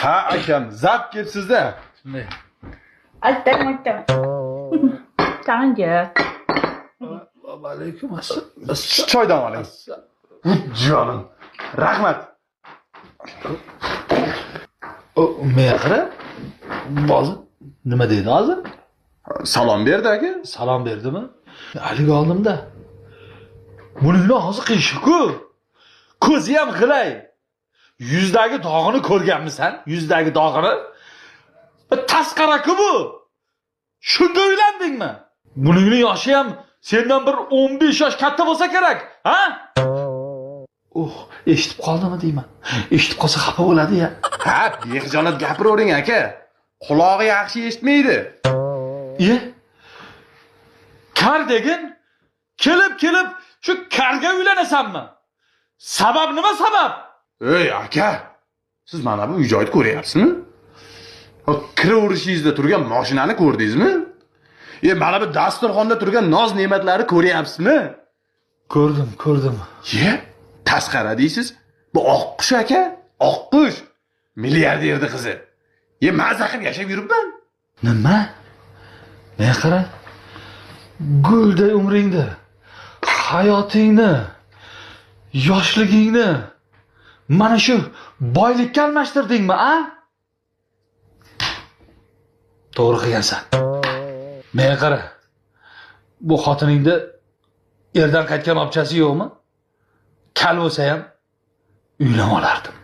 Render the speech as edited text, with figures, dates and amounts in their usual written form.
Ha akam, zap kelibsiz-da. Shunday. Aytaman. Tangi. Assalomu alaykum. Choydan oling. Jonim. Rahmat. Menga qara. Hozir nima deydi hozir? Salom berdi aka. Salom berdimi? Haligi oldimda. Buning og'zi qiyshiq-ku. Ko'zi ham g'ilay. Yuzdagi dog'ini ko'rganmisan? Yuzdagi dog'ini? Tasqara-ku bu. Shunga uylandingmi? Buning yoshi ham sendan bir 15 yosh katta bo'lsa kerak, ha? Eshitib qoldimi deyman. Eshitib qolsa xafa bo'ladi-ya. Ha, bexijolat gapiravering aka. Qulog'i yaxshi eshitmaydi. Kar degin, kelib shu karga uylanasanmi? Sabab nima sabab? Ey aka, siz mana bu uy-joyni ko'ryapsizmi? Kiraverishingizda turgan mashinani ko'rdingizmi? Mana bu dasturxonda turgan noz-ne'matlarni ko'ryapsizmi? Ko'rdim. Tasqara deysiz? Bu oqqush aka, oqqush. Milliarderning qizi. Maza qilib yashab yuribman. Nima? Men qara. Gulday umringni, hayotingni, yoshligingni mana shu boylikka almashtirdingmi, a? To'g'ri qilgansan. Menga qara. Bu xotiningda erdan qaytgan obchasi yo'qmi? Kal bo'lsa ham uylanib olardim.